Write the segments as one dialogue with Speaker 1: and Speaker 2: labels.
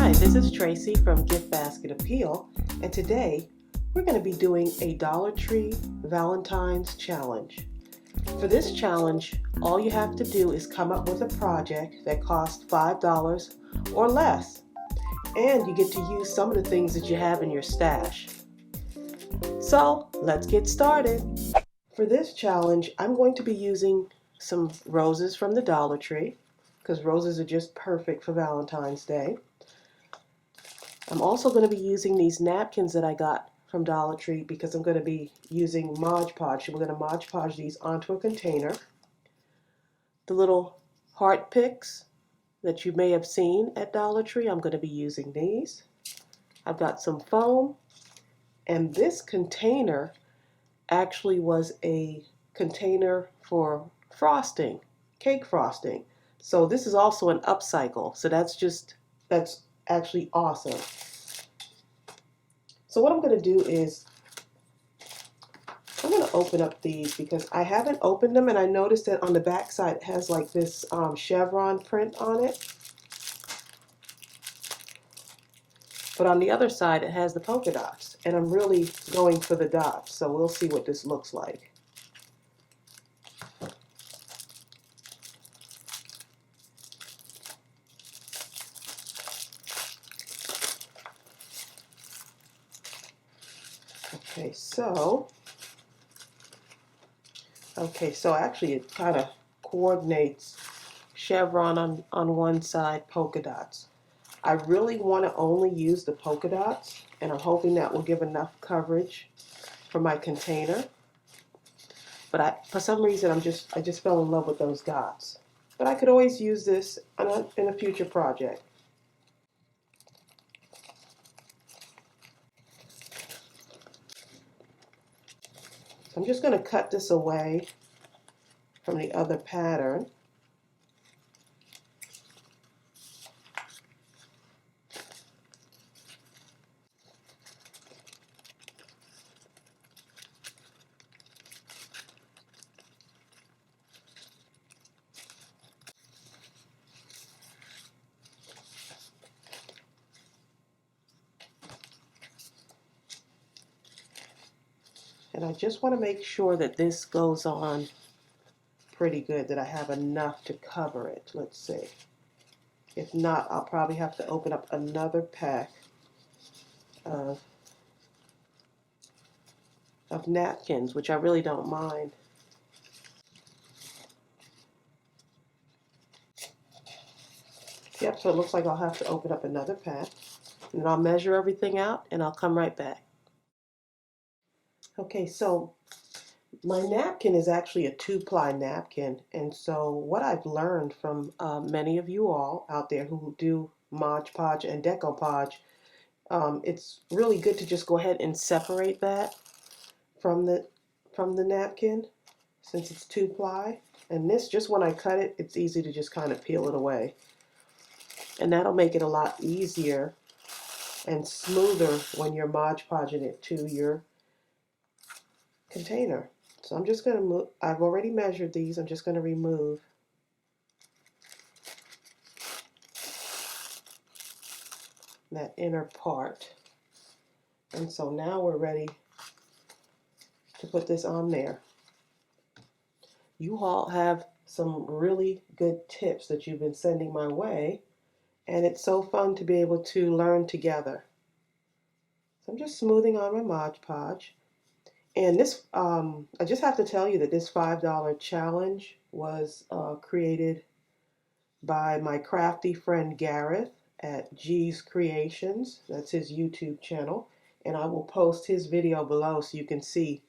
Speaker 1: Hi, this is Tracy from GiftBasketappeal, and today we're going to be doing a Dollar Tree Valentine's challenge. For this challenge, all you have to do is come up with a project that costs $5 or less, and you get to use some of the things that you have in your stash. So let's get started. For this challenge, I'm going to be using some roses from the Dollar Tree, because roses are just perfect for Valentine's Day. I'm also going to be using these napkins that I got from Dollar Tree because I'm going to be using Mod Podge. We're going to Mod Podge these onto a container. The little heart picks that you may have seen at Dollar Tree, I'm going to be using these. I've got some foam, and this container actually was a container for frosting, cake frosting. So this is also an upcycle, so that's actually awesome. So what I'm going to do is I'm going to open up these because I haven't opened them, and I noticed that on the back side it has like this chevron print on it. But on the other side it has the polka dots, and I'm really going for the dots, so we'll see what this looks like. Okay, so actually it kind of coordinates chevron on one side, polka dots. I really want to only use the polka dots, and I'm hoping that will give enough coverage for my container. But for some reason I just fell in love with those dots. But I could always use this in a future project. I'm just going to cut this away from the other pattern. And I just want to make sure that this goes on pretty good, that I have enough to cover it. Let's see. If not, I'll probably have to open up another pack of napkins, which I really don't mind. Yep, so it looks like I'll have to open up another pack, and I'll measure everything out, and I'll come right back. Okay, so my napkin is actually a 2-ply napkin, and so what I've learned from many of you all out there who do Mod Podge and decoupage, it's really good to just go ahead and separate that from the napkin, since it's 2-ply. And this, just when I cut it, it's easy to just kind of peel it away, and that'll make it a lot easier and smoother when you're Mod Podging it to your container. So I'm just going to move, I've already measured these, I'm just going to remove that inner part. And so now we're ready to put this on there. You all have some really good tips that you've been sending my way, and it's so fun to be able to learn together. So I'm just smoothing on my Mod Podge. And this, I just have to tell you that this $5 challenge was created by my crafty friend Gareth at G's Creations. That's his YouTube channel. And I will post his video below so you can see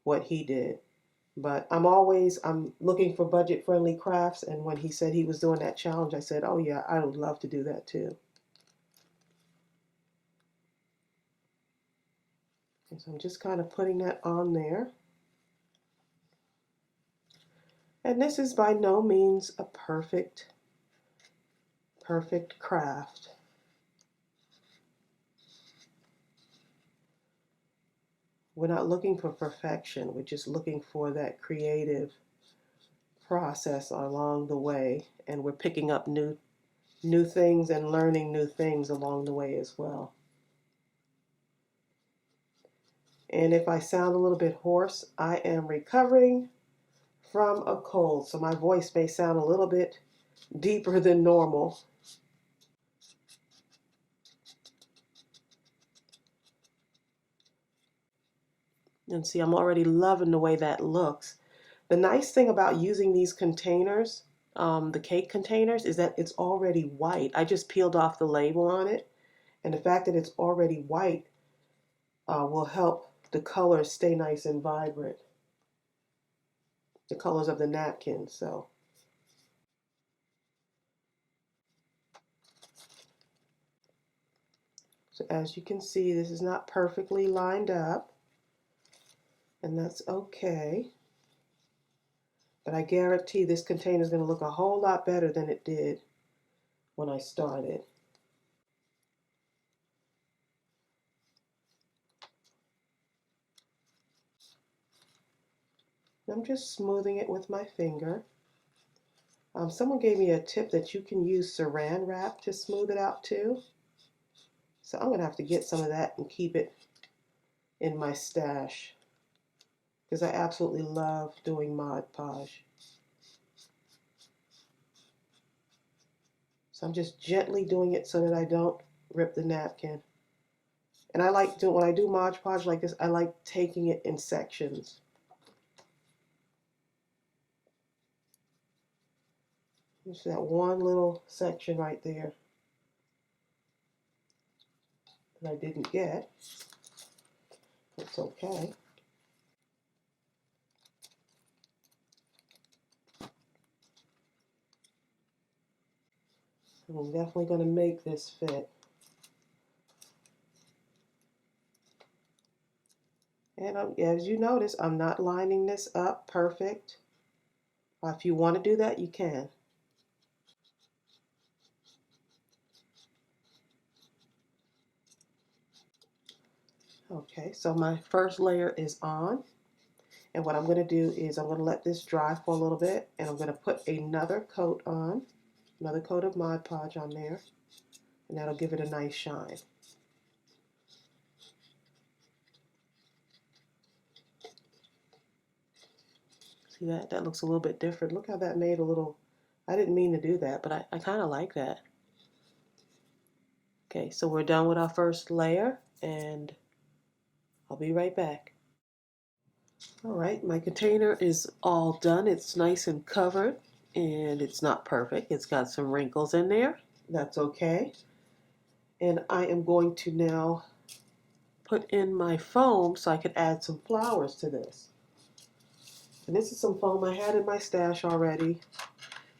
Speaker 1: what he did. But I'm looking for budget-friendly crafts, and when he said he was doing that challenge, I said, oh yeah, I would love to do that too. And so I'm just kind of putting that on there. And this is by no means a perfect craft. We're not looking for perfection, we're just looking for that creative process along the way, and we're picking up new new things and learning new things along the way as well. And if I sound a little bit hoarse, I am recovering from a cold, so my voice may sound a little bit deeper than normal. And see, I'm already loving the way that looks. The nice thing about using these containers, the cake containers, is that it's already white. I just peeled off the label on it, and the fact that it's already white will help the colors stay nice and vibrant. The colors of the napkin. So as you can see, this is not perfectly lined up, and that's okay. But I guarantee this container is going to look a whole lot better than it did when I started. I'm just smoothing it with my finger. Someone gave me a tip that you can use saran wrap to smooth it out too. So I'm going to have to get some of that and keep it in my stash, because I absolutely love doing Mod Podge. So I'm just gently doing it so that I don't rip the napkin. And I like when I do Mod Podge like this, I like taking it in sections. Just that one little section right there that I didn't get. It's okay. I'm definitely going to make this fit. And as you notice, I'm not lining this up perfect. If you want to do that, you can. Okay, so my first layer is on. And what I'm going to do is I'm going to let this dry for a little bit, and I'm going to put another coat on, another coat of Mod Podge on there, and that'll give it a nice shine. See that? That looks a little bit different. Look how that made a little, I didn't mean to do that, but I kind of like that. Okay, so we're done with our first layer, and I'll be right back. All right, my container is all done. It's nice and covered, and it's not perfect. It's got some wrinkles in there. That's okay. And I am going to now put in my foam so I could add some flowers to this. And this is some foam I had in my stash already.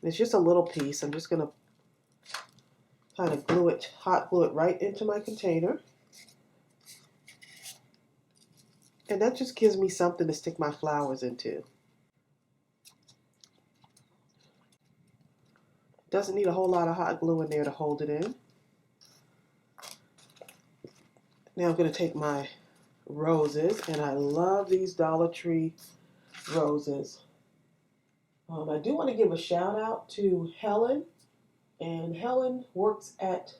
Speaker 1: It's just a little piece. I'm just going to kind of hot glue it right into my container. And that just gives me something to stick my flowers into. Doesn't need a whole lot of hot glue in there to hold it in. Now I'm going to take my roses, and I love these Dollar Tree roses. I do want to give a shout out to Helen, and Helen works at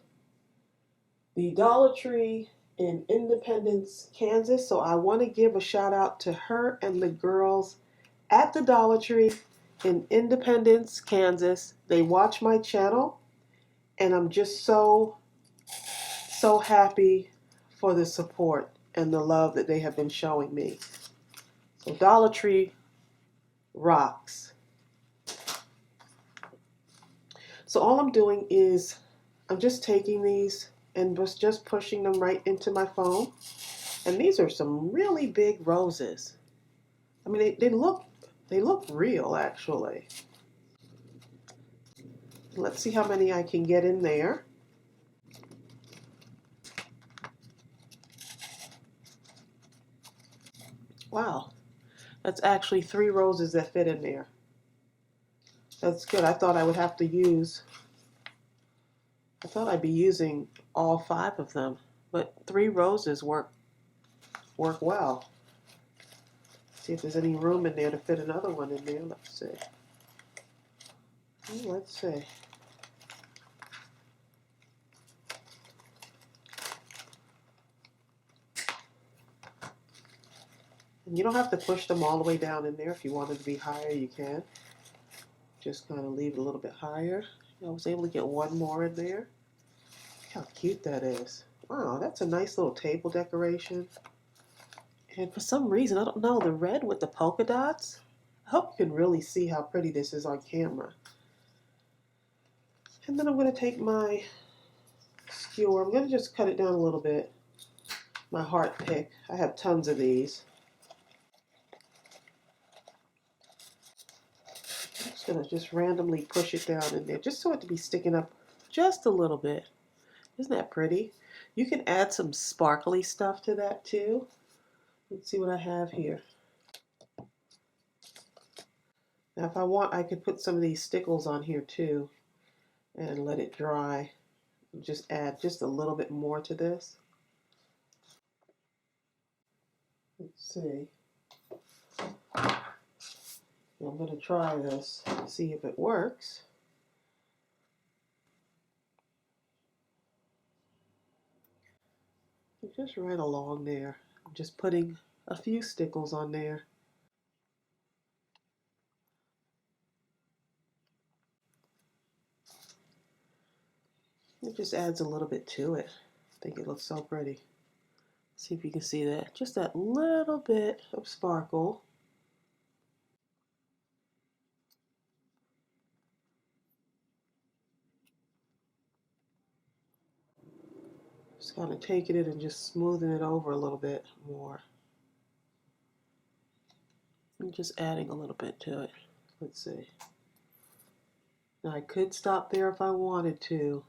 Speaker 1: the Dollar Tree in Independence, Kansas, so I want to give a shout out to her and the girls at the Dollar Tree in Independence, Kansas. They watch my channel, and I'm just so happy for the support and the love that they have been showing me. So Dollar Tree rocks. So all I'm doing is I'm just taking these and just pushing them right into my foam. And these are some really big roses. I mean, they look real, actually. Let's see how many I can get in there. Wow, that's actually 3 roses that fit in there. That's good. I thought I'd be using all 5 of them, but 3 roses work well. See if there's any room in there to fit another one in there. Let's see. Let's see. You don't have to push them all the way down in there. If you want it to be higher, you can. Just kind of leave it a little bit higher. I was able to get one more in there. Look how cute that is. Wow, that's a nice little table decoration. And for some reason, I don't know, the red with the polka dots. I hope you can really see how pretty this is on camera. And then I'm going to take my skewer. I'm going to just cut it down a little bit. My heart pick. I have tons of these. I'm just going to just randomly push it down in there, just so it to be sticking up just a little bit. Isn't that pretty? You can add some sparkly stuff to that too. Let's see what I have here. Now if I want, I could put some of these stickles on here too and let it dry. Just add just a little bit more to this. Let's see. I'm going to try this, see if it works. Just right along there. I'm just putting a few stickles on there. It just adds a little bit to it. I think it looks so pretty. See if you can see that. Just that little bit of sparkle. Just kind of taking it and just smoothing it over a little bit more. And just adding a little bit to it. Let's see. Now I could stop there if I wanted to.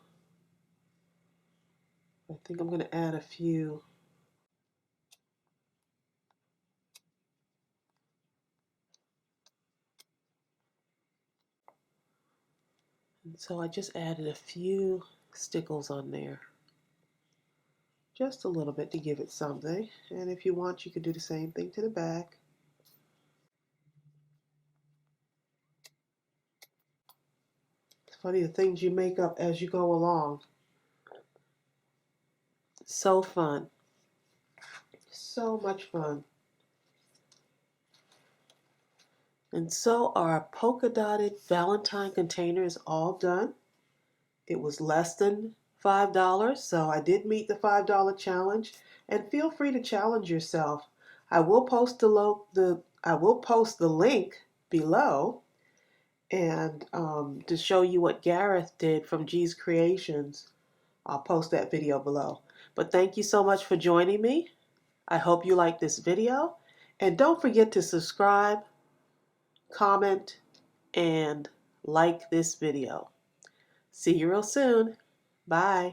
Speaker 1: I think I'm going to add a few. And so I just added a few stickles on there. Just a little bit to give it something. And if you want, you could do the same thing to the back. It's funny the things you make up as you go along. So fun. So much fun. And so our polka dotted Valentine container is all done. It was less than $5, so I did meet the $5 challenge. And feel free to challenge yourself. I will post the link below, and to show you what Gareth did from G's Creations. I'll post that video below. But thank you so much for joining me. I hope you like this video, and don't forget to subscribe, comment, and like this video. See you real soon. Bye.